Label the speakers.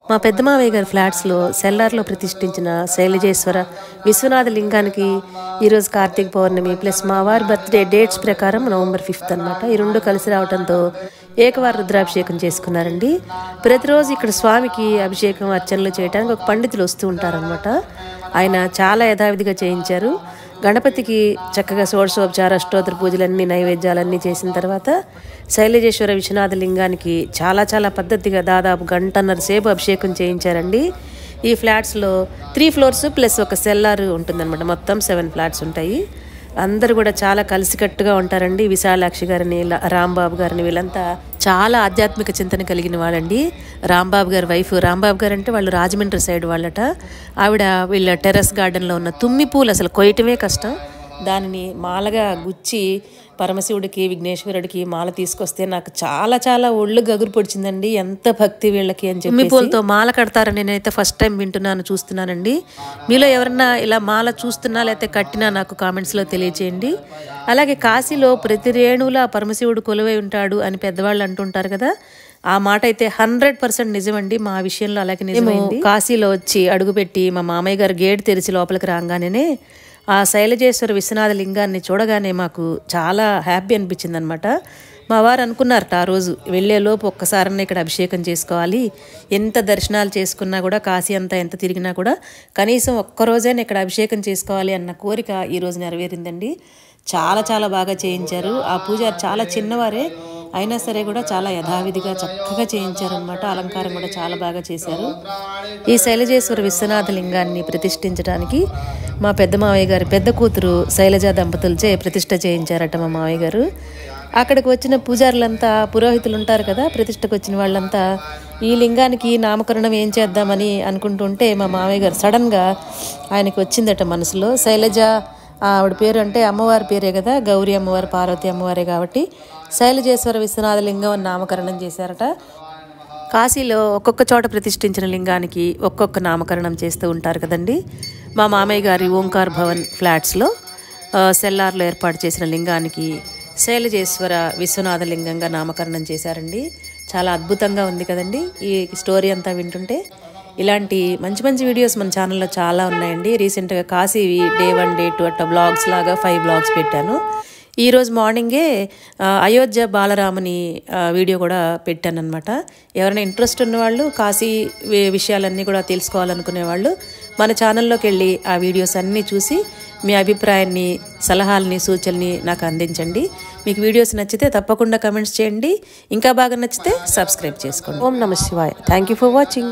Speaker 1: మా పెద్ద మావయ్య గారి ఫ్లాట్స్లో సెల్లార్లో ప్రతిష్ఠించిన శైలజేశ్వర విశ్వనాథ లింగానికి ఈరోజు కార్తీక పౌర్ణమి ప్లస్ మా వారి బర్త్డే డేట్స్ ప్రకారం November 5th అనమాట. ఈ రెండు కలిసి రావడంతో ఏకవార రుద్రాభిషేకం చేసుకున్నారండి. ప్రతిరోజు ఇక్కడ స్వామికి అభిషేకం అర్చనలు చేయడానికి ఒక పండితులు వస్తూ ఉంటారనమాట. ఆయన చాలా యథావిధిగా చేయించారు. గణపతికి చక్కగా షోడశోపచార అష్టోత్తర పూజలన్నీ నైవేద్యాలన్నీ చేసిన తర్వాత శైలజేశ్వర విశ్వనాథ లింగానికి చాలా పద్ధతిగా దాదాపు గంటన్నర సేపు అభిషేకం చేయించారండి. ఈ ఫ్లాట్స్లో 3 floors ప్లస్ ఒక సెల్లార్ ఉంటుందన్నమాట. మొత్తం 7 ఫ్లాట్స్ ఉంటాయి. అందరూ కూడా చాలా కలిసికట్టుగా ఉంటారండి. విశాలాక్షి గారిని, రాంబాబు గారిని, వీళ్ళంతా చాలా ఆధ్యాత్మిక చింతన కలిగిన వాళ్ళండి. రాంబాబు గారి వైఫ్, రాంబాబు గారు అంటే వాళ్ళు రాజమండ్రి సైడ్ వాళ్ళట. ఆవిడ వీళ్ళ టెర్రస్ గార్డెన్లో ఉన్న తుమ్మి పూలు అసలు కొయ్యటమే కష్టం. దానిని మాలగా గుచ్చి పరమశివుడికి, విఘ్నేశ్వరుడికి మాల తీసుకొస్తే నాకు చాలా ఒళ్ళు గగురు పొడిచిందండి. ఎంత భక్తి వీళ్ళకి అని చెప్పి. తుమ్మి పూలతో మాల కడతారని నేనైతే ఫస్ట్ టైం చూస్తున్నానండి. మీలో ఎవరన్నా ఇలా మాల చూస్తున్నా లేకపోతే కట్టినా నాకు కామెంట్స్లో తెలియచేయండి. అలాగే కాశీలో ప్రతి రేణువులా పరమశివుడు కొలువై ఉంటాడు అని పెద్దవాళ్ళు అంటుంటారు కదా, ఆ మాట అయితే 100% నిజమండి. మా విషయంలో అలాగే నిజమైంది. కాశీలో వచ్చి అడుగుపెట్టి మా మామయ్య గారు గేట్ తెరిచి లోపలికి రాగానే ఆ శైలజేశ్వర విశ్వనాథ లింగాన్ని చూడగానే మాకు చాలా హ్యాపీ అనిపించింది అనమాట. మా వారు అనుకున్నారట ఆ రోజు వెళ్ళేలోపు ఒక్కసారన్నా ఇక్కడ అభిషేకం చేసుకోవాలి, ఎంత దర్శనాలు చేసుకున్నా కూడా కాశీ అంతా ఎంత తిరిగినా కూడా కనీసం ఒక్కరోజైనా ఇక్కడ అభిషేకం చేసుకోవాలి అన్న కోరిక ఈరోజు నెరవేరిందండి. చాలా బాగా చేయించారు. ఆ పూజారి చాలా చిన్నవారే అయినా సరే కూడా చాలా యథావిధిగా చక్కగా చేయించారనమాట. అలంకారం కూడా చాలా బాగా చేశారు. ఈ శైలజేశ్వర విశ్వనాథ లింగాన్ని ప్రతిష్ఠించడానికి మా పెద్ద మావయ్య గారి పెద్ద కూతురు శైలజ దంపతులచే ప్రతిష్ఠ చేయించారట మా మావయ్య గారు. అక్కడికి వచ్చిన పూజారులంతా, పురోహితులు ఉంటారు కదా, ప్రతిష్ఠకు వచ్చిన వాళ్ళంతా ఈ లింగానికి నామకరణం ఏం చేద్దామని అనుకుంటుంటే మా మావయ్య గారు సడన్గా ఆయనకి వచ్చిందట మనసులో, శైలజ ఆవిడ పేరు అంటే అమ్మవారి పేరే కదా, గౌరీ అమ్మవారు, పార్వతి అమ్మవారే కాబట్టి శైలజేశ్వర విశ్వనాథ లింగం అని నామకరణం చేశారట. కాశీలో ఒక్కొక్క చోట ప్రతిష్ఠించిన లింగానికి ఒక్కొక్క నామకరణం చేస్తూ ఉంటారు కదండి. మా మామయ్య గారి ఓంకార్ భవన్ ఫ్లాట్స్లో సెల్లార్లో ఏర్పాటు చేసిన లింగానికి శైలజేశ్వర విశ్వనాథ లింగంగా నామకరణం చేశారండి. చాలా అద్భుతంగా ఉంది కదండి ఈ స్టోరీ అంతా వింటుంటే. ఇలాంటి మంచి వీడియోస్ మన ఛానల్లో చాలా ఉన్నాయండి. రీసెంట్గా కాశీ డే 1 డే 2 అట్లా బ్లాగ్స్ లాగా 5 బ్లాగ్స్ పెట్టాను. ఈరోజు మార్నింగే అయోధ్య బాలరాముని వీడియో కూడా పెట్టాను అనమాట. ఎవరైనా ఇంట్రెస్ట్ ఉన్నవాళ్ళు, కాశీ విషయాలన్నీ కూడా తెలుసుకోవాలనుకునే వాళ్ళు మన ఛానల్లోకి వెళ్ళి ఆ వీడియోస్ అన్నీ చూసి మీ అభిప్రాయాన్ని, సలహాలని, సూచనల్ని నాకు అందించండి. మీకు వీడియోస్ నచ్చితే తప్పకుండా కమెంట్స్ చేయండి. ఇంకా బాగా నచ్చితే సబ్స్క్రైబ్ చేసుకోండి. ఓం నమః శివాయ. Thank you for watching.